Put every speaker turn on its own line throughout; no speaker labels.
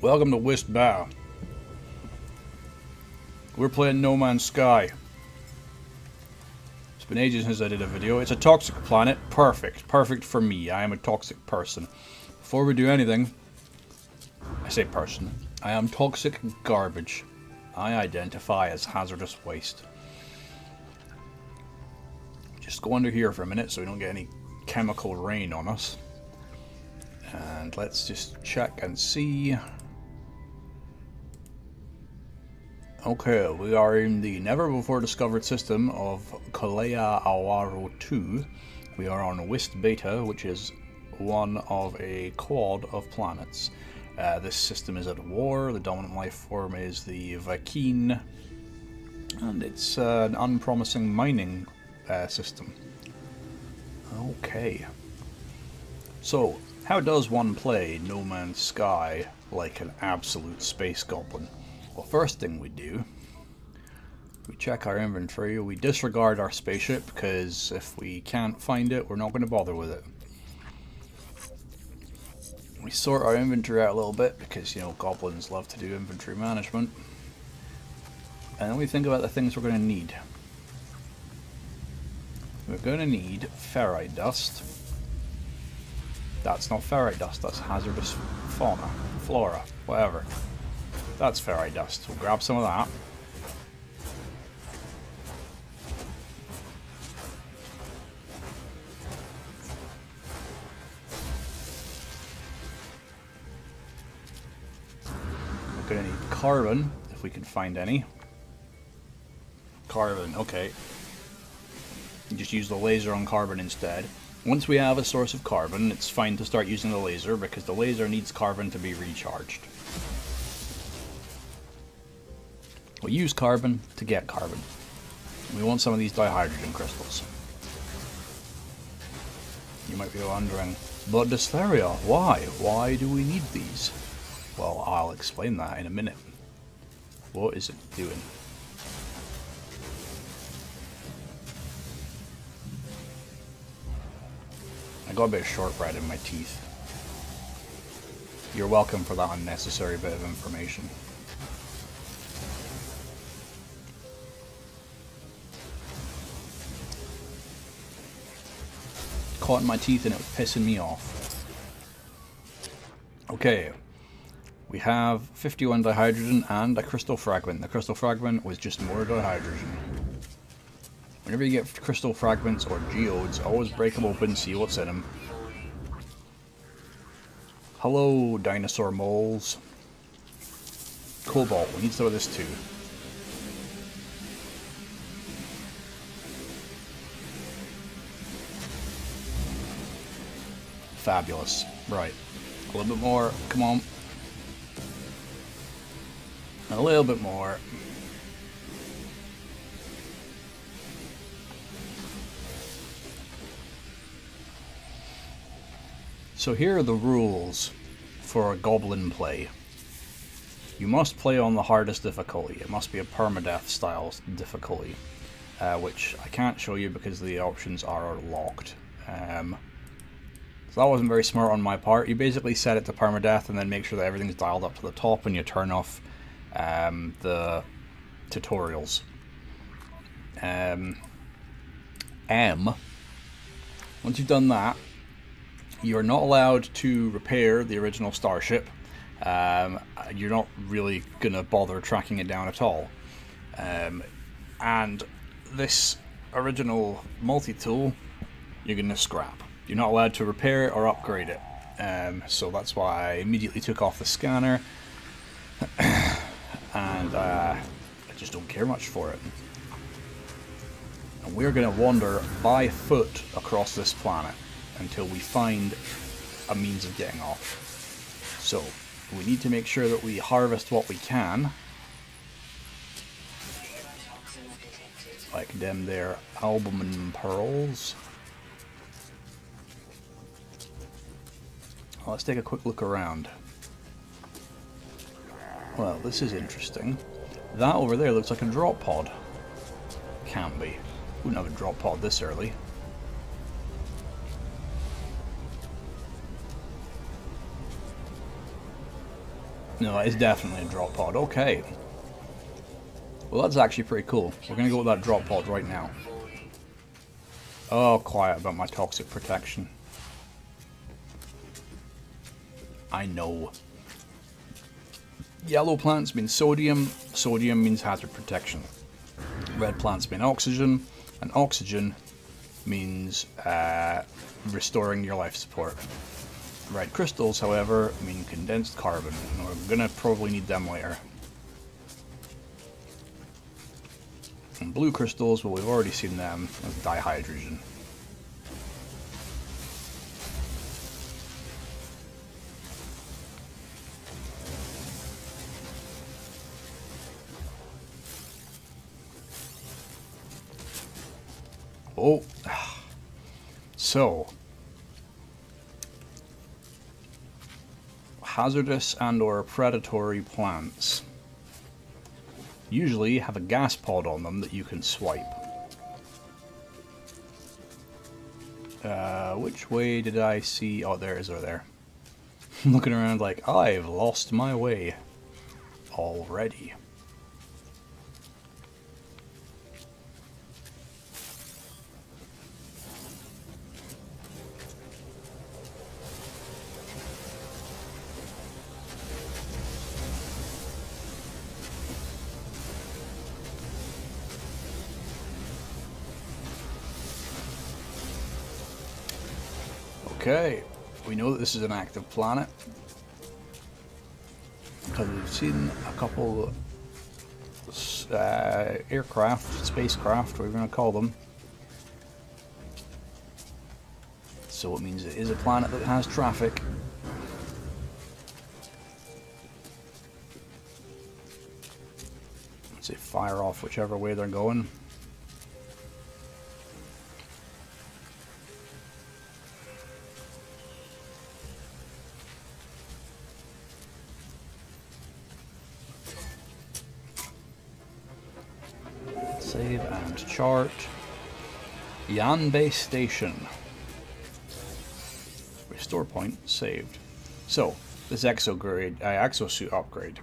Welcome to West Bar. We're playing No Man's Sky. It's been ages since I did a video. It's a toxic planet. Perfect. Perfect for me. I am a toxic person. Before we do anything, I say person. I am toxic garbage. I identify as hazardous waste. Just go under here for a minute so we don't get any chemical rain on us. And let's just check and see. Okay, we are in the never before discovered system of Kalea Awaro 2. We are on Wist Beta, which is one of a quad of planets. This system is at war. The dominant life form is the Vakeen, and it's an unpromising mining system. Okay. So, how does one play No Man's Sky like an absolute space goblin? Well, first thing we do, we check our inventory. We disregard our spaceship because if we can't find it, we're not going to bother with it. We sort our inventory out a little bit because, you know, goblins love to do inventory management. And then we think about the things we're going to need. We're going to need ferrite dust. That's not ferrite dust, that's hazardous fauna, flora, whatever. That's ferrite dust. We'll grab some of that. We're going to need carbon, if we can find any. Carbon, okay. You just use the laser on carbon instead. Once we have a source of carbon, it's fine to start using the laser because the laser needs carbon to be recharged. We use carbon to get carbon. We want some of these dihydrogen crystals. You might be wondering, but Dystheria, why? Why do we need these? Well, I'll explain that in a minute. What is it doing? I got a bit of shortbread in my teeth. You're welcome for that unnecessary bit of information. Caught in my teeth and it was pissing me off. Okay, we have 51 dihydrogen and a crystal fragment. The crystal fragment was just more dihydrogen. Whenever you get crystal fragments or geodes, always break them open, see what's in them. Hello, dinosaur moles. Cobalt, we need some of this too. Fabulous. Right. A little bit more. Come on. A little bit more. So here are the rules for a goblin play. You must play on the hardest difficulty. It must be a permadeath style difficulty, which I can't show you because the options are locked. So that wasn't very smart on my part. You basically set it to permadeath and then make sure that everything's dialed up to the top and you turn off the tutorials. Once you've done that, you're not allowed to repair the original starship. You're not really going to bother tracking it down at all. And this original multi-tool, you're going to scrap. You're not allowed to repair it or upgrade it. So that's why I immediately took off the scanner. And I just don't care much for it. And we're going to wander by foot across this planet until we find a means of getting off. So, we need to make sure that we harvest what we can. Like them there albumin pearls. Well, let's take a quick look around. Well, this is interesting. That over there looks like a drop pod. Can't be. Wouldn't have a drop pod this early. No, that is definitely a drop pod. Okay. Well, that's actually pretty cool. We're going to go with that drop pod right now. Oh, quiet about my toxic protection. I know. Yellow plants mean sodium. Sodium means hazard protection. Red plants mean oxygen. And oxygen means restoring your life support. Red crystals, however, mean condensed carbon. And we're going to probably need them later. And blue crystals, well, we've already seen them as dihydrogen. Oh, so hazardous and or predatory plants usually have a gas pod on them that you can swipe. Which way did I see? Oh, there is over there. Looking around like, I've lost my way already. Okay, we know that this is an active planet because we've seen a couple aircraft, spacecraft, whatever you want to call them. So it means it is a planet that has traffic. Let's say fire off whichever way they're going. Save and chart. Yan base station. Restore point saved. So this exosuit upgrade.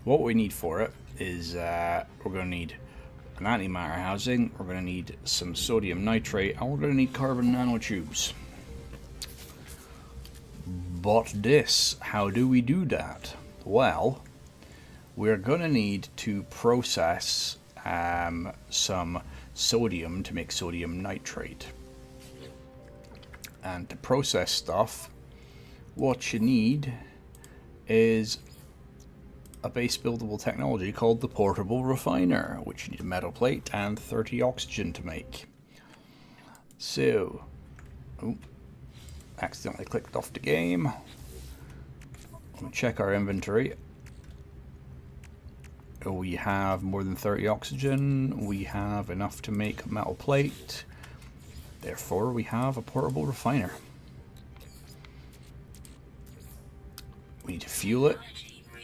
What we need for it is we're going to need an antimatter housing. We're going to need some sodium nitrate, and we're going to need carbon nanotubes. But this, how do we do that? Well, we're going to need to process some sodium to make sodium nitrate. And to process stuff, what you need is a base buildable technology called the portable refiner, which you need a metal plate and 30 oxygen to make. So, accidentally clicked off the game. We'll check our inventory. We have more than 30 oxygen. We have enough to make a metal plate. Therefore, we have a portable refiner. We need to fuel it.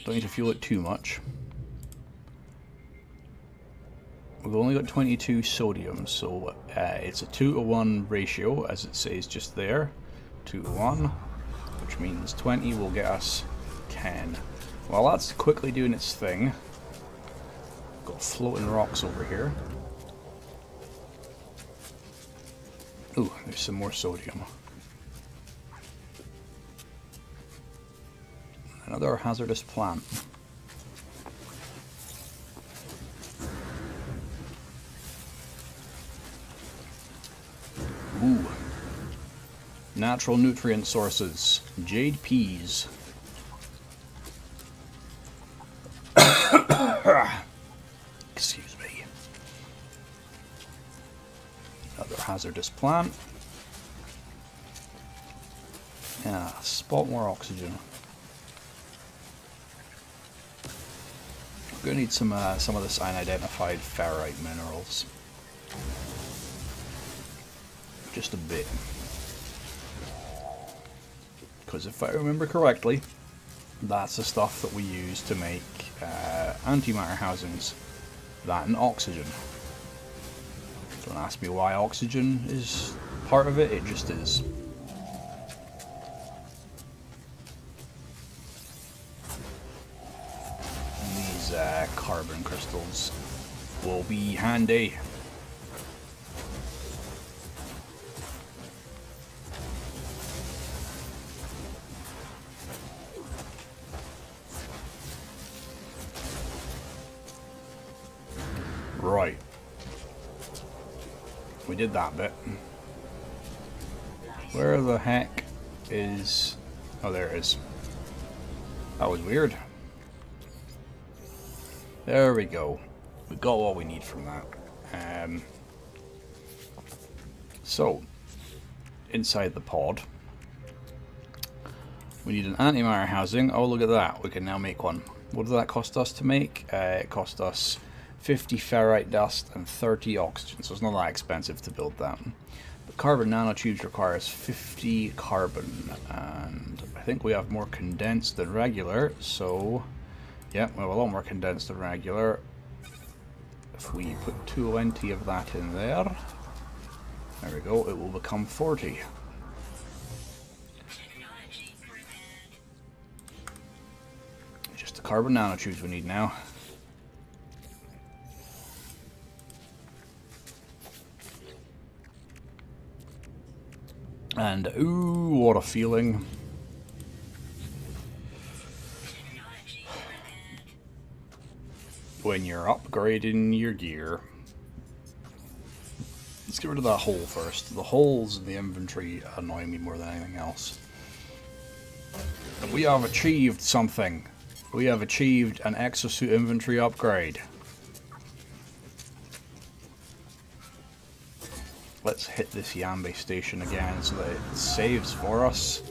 Don't need to fuel it too much. We've only got 22 sodium, so it's a 2-to-1 ratio, as it says just there. 2-to-1, which means 20 will get us 10. While that's quickly doing its thing, got floating rocks over here. Ooh, there's some more sodium. Another hazardous plant. Ooh. Natural nutrient sources. Jade peas. Excuse me. Another hazardous plant. Yeah, spot more oxygen. We're going to need some of this unidentified ferrite minerals. Just a bit. Because if I remember correctly, that's the stuff that we use to make antimatter housings. That and oxygen. Don't ask me why oxygen is part of it, it just is. these carbon crystals will be handy. Right. We did that bit. Where the heck is... Oh, there it is. That was weird. There we go. We got what we need from that. So, inside the pod, we need an antimatter housing. Oh, look at that. We can now make one. What did that cost us to make? It cost us 50 ferrite dust and 30 oxygen, so it's not that expensive to build that. But carbon nanotubes requires 50 carbon, and I think we have more condensed than regular, so yeah, we have a lot more condensed than regular. If we put 20 of that in there, there we go, it will become 40. Just the carbon nanotubes we need now. And ooh, what a feeling. When you're upgrading your gear. Let's get rid of that hole first. The holes in the inventory annoy me more than anything else. We have achieved something. We have achieved an exosuit inventory upgrade. Let's hit this Yambe station again so that it saves for us.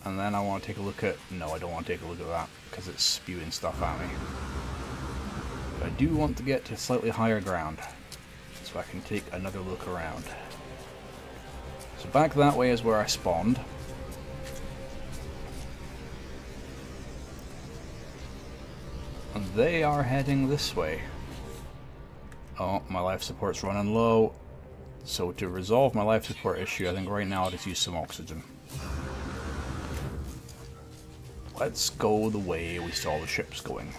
And then I want to take a look at... No, I don't want to take a look at that because it's spewing stuff at me. But I do want to get to slightly higher ground so I can take another look around. So back that way is where I spawned. And they are heading this way. Oh, my life support's running low. So to resolve my life support issue, I think right now I'll just use some oxygen. Let's go the way we saw the ships going.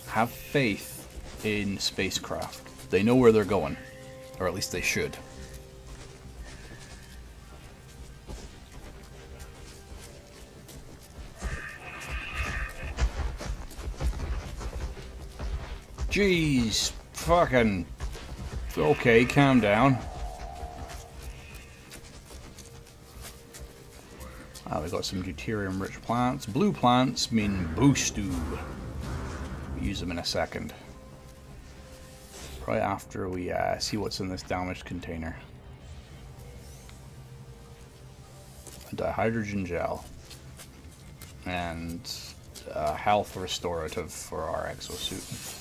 Have faith in spacecraft. They know where they're going. Or at least they should. Jeez, fucking... Okay, calm down. Ah, we got some deuterium-rich plants. Blue plants mean boostu. We'll use them in a second. Right after we see what's in this damaged container. A dihydrogen gel. And a health restorative for our exosuit.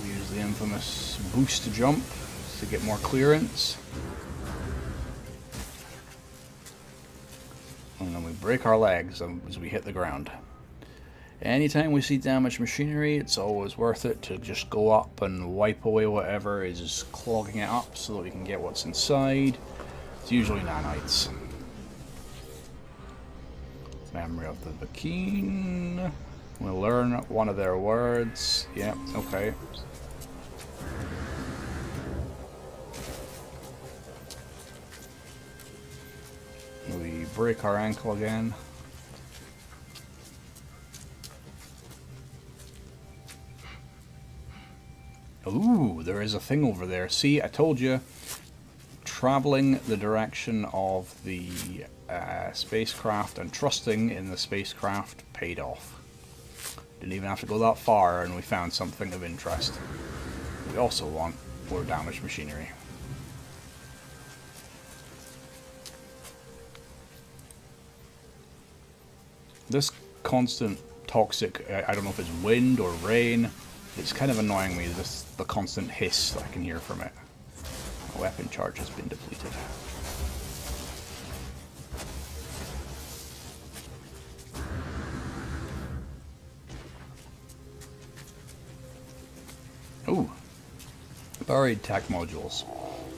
We use the infamous boost to jump to get more clearance. And then we break our legs as we hit the ground. Anytime we see damaged machinery, it's always worth it to just go up and wipe away whatever is clogging it up so that we can get what's inside. It's usually nanites. Memory of the Vakeen. We'll learn one of their words. Yeah, okay. We break our ankle again. Ooh, there is a thing over there. See, I told you. Traveling the direction of the spacecraft and trusting in the spacecraft paid off. Didn't even have to go that far and we found something of interest. We also want more damaged machinery. This constant toxic, I don't know if it's wind or rain, it's kind of annoying me, the constant hiss I can hear from it. My weapon charge has been depleted. Ooh. Buried tech modules.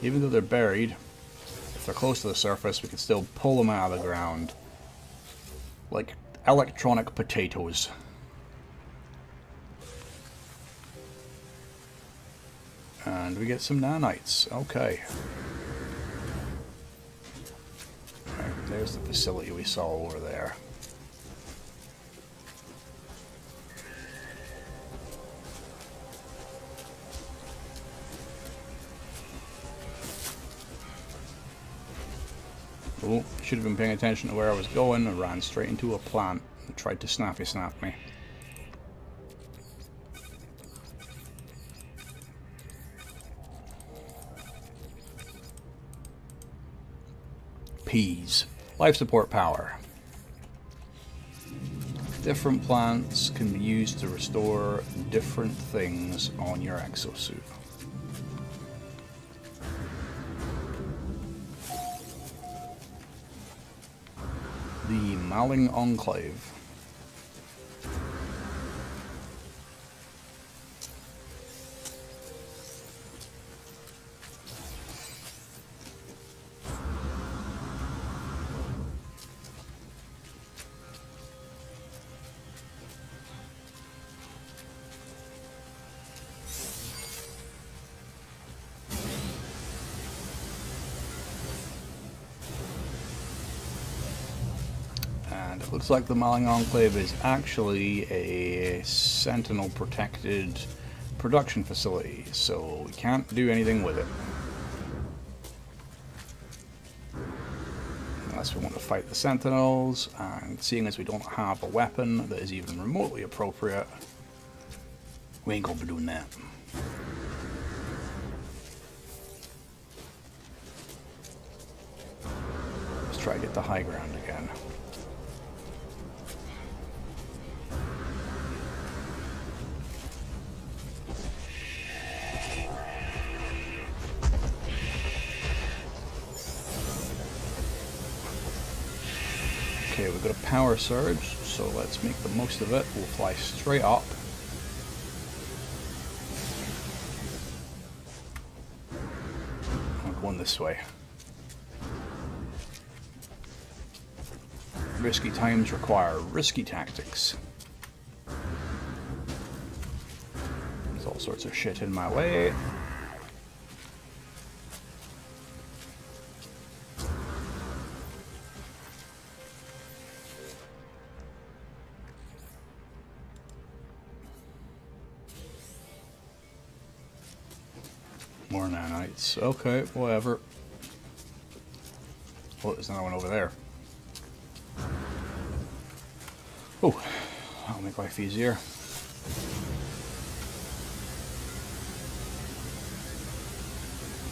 Even though they're buried, If they're close to the surface, we can still pull them out of the ground like electronic potatoes. And we get some nanites. Okay. Right, there's the facility we saw over there. Oh, should have been paying attention to where I was going. I ran straight into a plant and tried to snappy snap me. Peas. Life support power. Different plants can be used to restore different things on your exosuit. The Malling Enclave. And it looks like the Malling Enclave is actually a Sentinel protected production facility, so we can't do anything with it. Unless we want to fight the Sentinels, and seeing as we don't have a weapon that is even remotely appropriate, we ain't gonna be doing that. Let's try to get the high ground again. Okay, we've got a power surge, so let's make the most of it. We'll fly straight up. I'm going this way. Risky times require risky tactics. There's all sorts of shit in my way. More nanites. Okay, whatever. Oh, there's another one over there. Oh, that'll make life easier.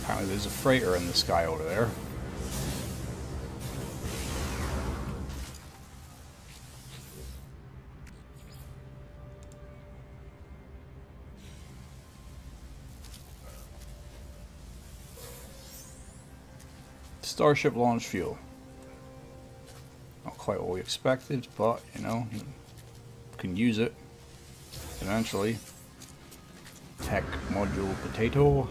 Apparently there's a freighter in the sky over there. Starship launch fuel. Not quite what we expected, but you know, you can use it eventually. Tech module potato.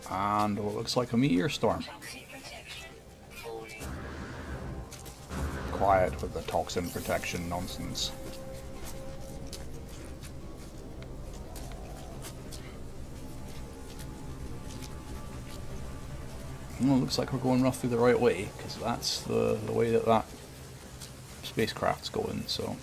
And what looks like a meteor storm. Quiet with the toxin protection nonsense. Well, it looks like we're going roughly the right way, because that's the way that spacecraft's going, so.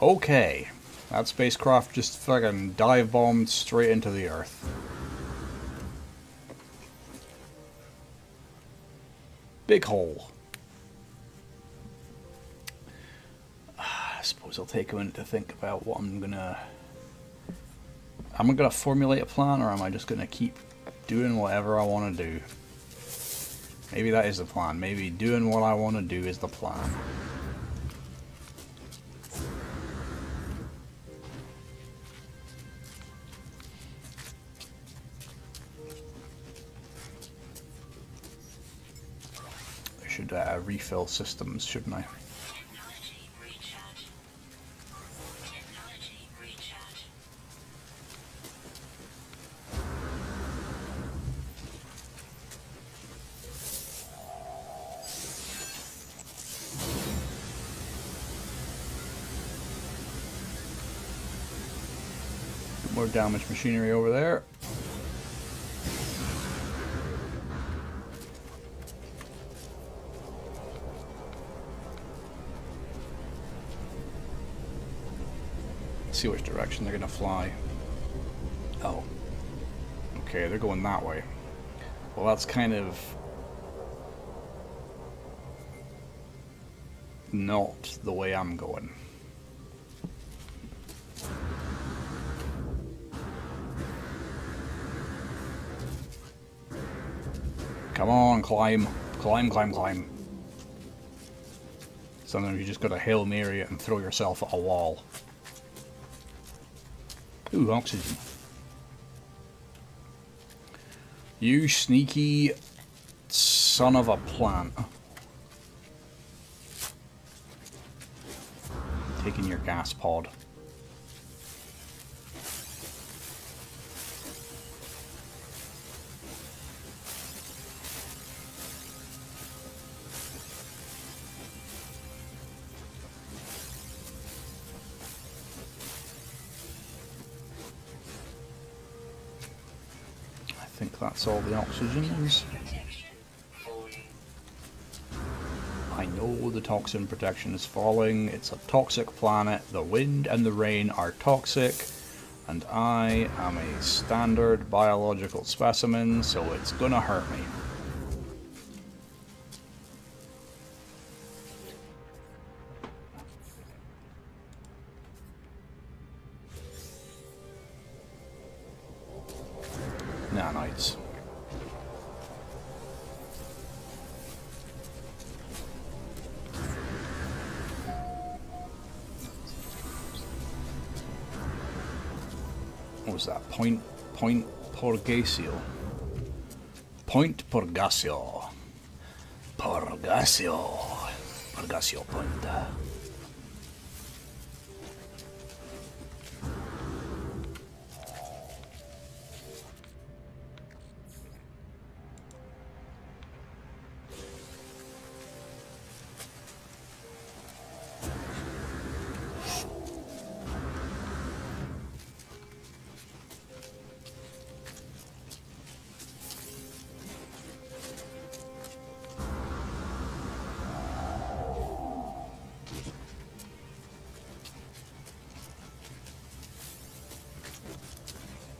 Okay. That spacecraft just fucking dive bombed straight into the Earth. Big hole. I suppose I'll take a minute to think about what I'm gonna formulate a plan, or am I just gonna keep doing whatever I want to do? Maybe that is the plan. Maybe doing what I want to do is the plan. around refill systems, shouldn't I? More damaged machinery over there. See which direction they're gonna fly. Oh. Okay, they're going that way. Well, that's kind of not the way I'm going. Come on, climb. Climb, climb, climb. Sometimes you just gotta Hail Mary it and throw yourself at a wall. Ooh, oxygen. You sneaky son of a plant. Taking your gas pod. I think that's all the oxygen is. I know the toxin protection is falling. It's a toxic planet. The wind and the rain are toxic. And I am a standard biological specimen, so it's gonna hurt me. Nanites. What was that? Point Purgasio. Point Purgasio. Purgasio Point.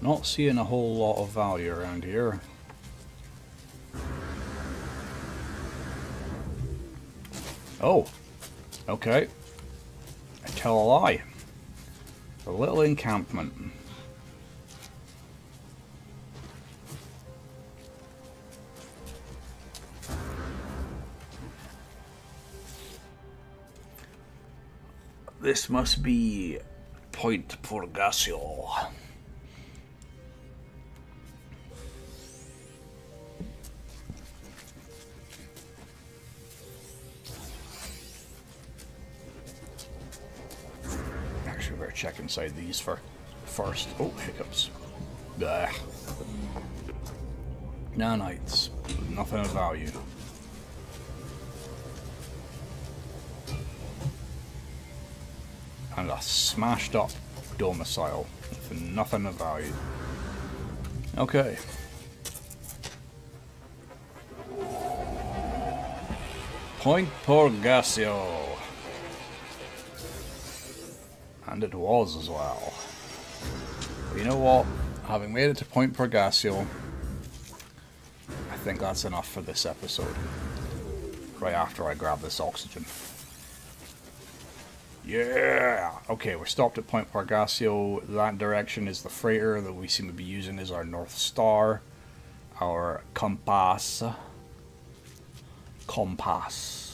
Not seeing a whole lot of value around here. Oh, okay. I tell a lie. A little encampment. This must be Point Purgasio. Actually, better check inside these first. Oh, hiccups. Bah. Nanites. Nothing of value. And a smashed up domicile for nothing of value. Okay. Point Purgasio. And it was as well. But you know what? Having made it to Point Purgasio, I think that's enough for this episode. Right after I grab this oxygen. Yeah! Okay, we're stopped at Point Purgasio. That direction is the freighter that we seem to be using as our North Star. Our compass. Compasio.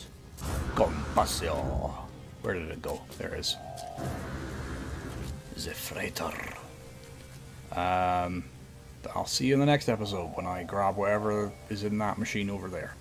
Where did it go? There it is. The freighter. I'll see you in the next episode when I grab whatever is in that machine over there.